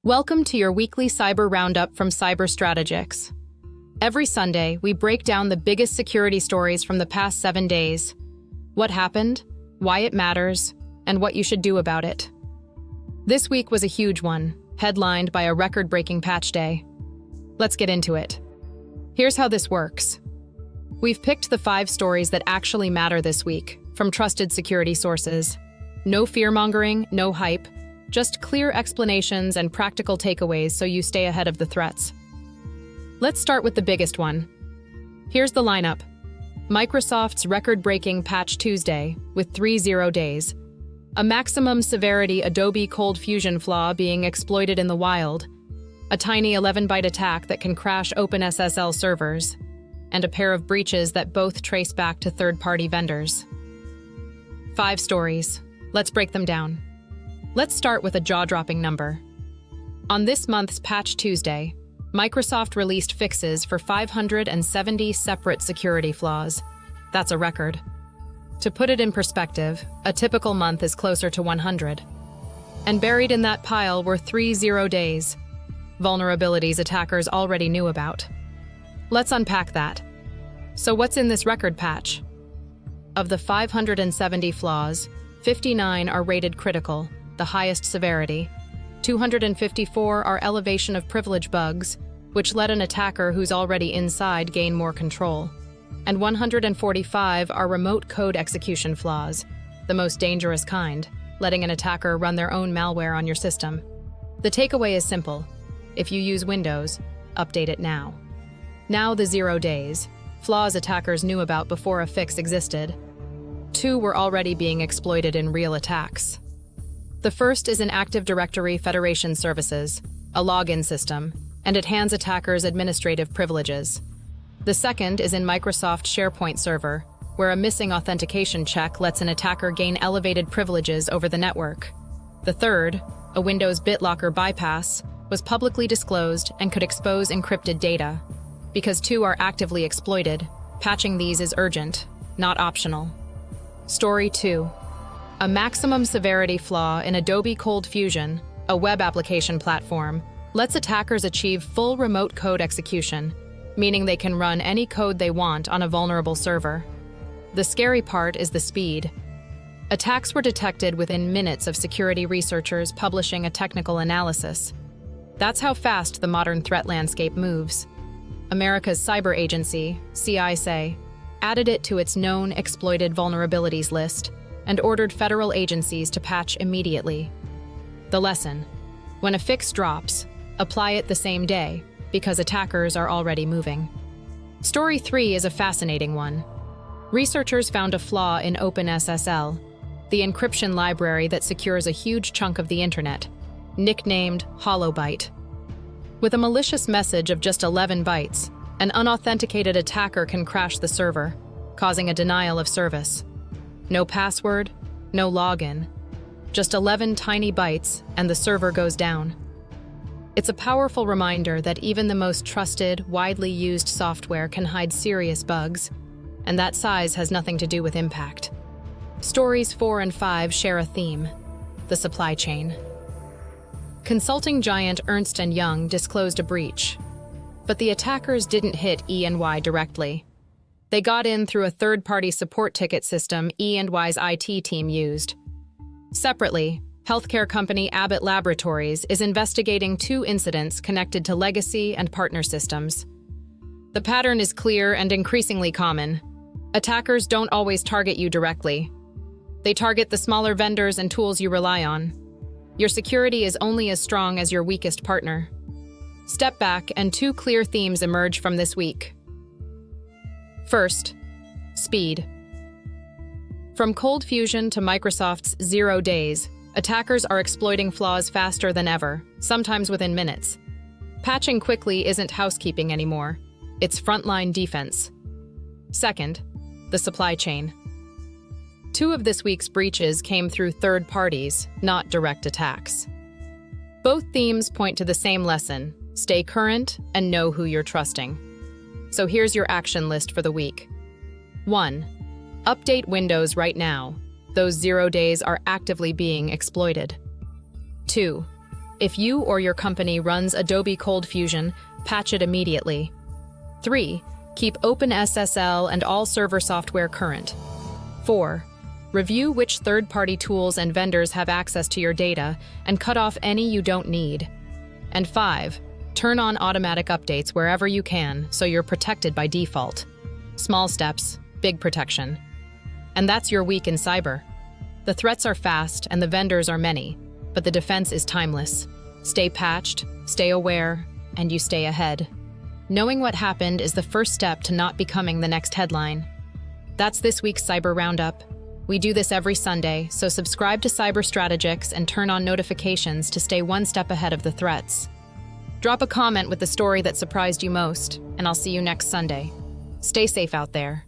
Welcome to your weekly Cyber Roundup from CyberStrategics. Every Sunday, we break down the biggest security stories from the past 7 days. What happened, why it matters, and what you should do about it. This week was a huge one, headlined by a record-breaking patch day. Let's get into it. Here's how this works. We've picked the 5 stories that actually matter this week, from trusted security sources. No fear-mongering, no hype, just clear explanations and practical takeaways so you stay ahead of the threats. Let's start with the biggest one. Here's the lineup. Microsoft's record-breaking Patch Tuesday, with 3 0 days. A maximum-severity Adobe ColdFusion flaw being exploited in the wild. A tiny 11-byte attack that can crash OpenSSL servers. And a pair of breaches that both trace back to third-party vendors. 5 stories. Let's break them down. Let's start with a jaw-dropping number. On this month's Patch Tuesday, Microsoft released fixes for 570 separate security flaws. That's a record. To put it in perspective, a typical month is closer to 100. And buried in that pile were 3 0 days, vulnerabilities attackers already knew about. Let's unpack that. So what's in this record patch? Of the 570 flaws, 59 are rated critical, the highest severity. 254 are elevation of privilege bugs, which let an attacker who's already inside gain more control. And 145 are remote code execution flaws, the most dangerous kind, letting an attacker run their own malware on your system. The takeaway is simple. If you use Windows, update it now. Now the 0 days, flaws attackers knew about before a fix existed. 2 were already being exploited in real attacks. The first is in Active Directory Federation Services, a login system, and it hands attackers administrative privileges. The second is in Microsoft SharePoint server, where a missing authentication check lets an attacker gain elevated privileges over the network. The third, a Windows BitLocker bypass, was publicly disclosed and could expose encrypted data. Because 2 are actively exploited, patching these is urgent, not optional. Story 2. A maximum-severity flaw in Adobe ColdFusion, a web application platform, lets attackers achieve full remote code execution, meaning they can run any code they want on a vulnerable server. The scary part is the speed. Attacks were detected within minutes of security researchers publishing a technical analysis. That's how fast the modern threat landscape moves. America's cyber agency, CISA, added it to its known exploited vulnerabilities list and ordered federal agencies to patch immediately. The lesson: when a fix drops, apply it the same day, because attackers are already moving. Story 3 is a fascinating one. Researchers found a flaw in OpenSSL, the encryption library that secures a huge chunk of the internet, nicknamed HollowByte. With a malicious message of just 11 bytes, an unauthenticated attacker can crash the server, causing a denial of service. No password, no login. Just 11 tiny bytes, and the server goes down. It's a powerful reminder that even the most trusted, widely used software can hide serious bugs, and that size has nothing to do with impact. Stories 4 and 5 share a theme: the supply chain. Consulting giant Ernst & Young disclosed a breach, but the attackers didn't hit E&Y directly. They got in through a third-party support ticket system E&Y's IT team used. Separately, healthcare company Abbott Laboratories is investigating 2 incidents connected to legacy and partner systems. The pattern is clear and increasingly common. Attackers don't always target you directly. They target the smaller vendors and tools you rely on. Your security is only as strong as your weakest partner. Step back, and 2 clear themes emerge from this week. First, speed. From ColdFusion to Microsoft's 0 days, attackers are exploiting flaws faster than ever, sometimes within minutes. Patching quickly isn't housekeeping anymore. It's frontline defense. Second, the supply chain. 2 of this week's breaches came through third parties, not direct attacks. Both themes point to the same lesson: stay current and know who you're trusting. So here's your action list for the week. 1. Update Windows right now. Those 0 days are actively being exploited. 2. If you or your company runs Adobe ColdFusion, patch it immediately. 3. Keep OpenSSL and all server software current. 4. Review which third-party tools and vendors have access to your data and cut off any you don't need. And 5. Turn on automatic updates wherever you can so you're protected by default. Small steps, big protection. And that's your week in cyber. The threats are fast and the vendors are many, but the defense is timeless. Stay patched, stay aware, and you stay ahead. Knowing what happened is the first step to not becoming the next headline. That's this week's Cyber Roundup. We do this every Sunday, so subscribe to Cyber Strategics and turn on notifications to stay one step ahead of the threats. Drop a comment with the story that surprised you most, and I'll see you next Sunday. Stay safe out there.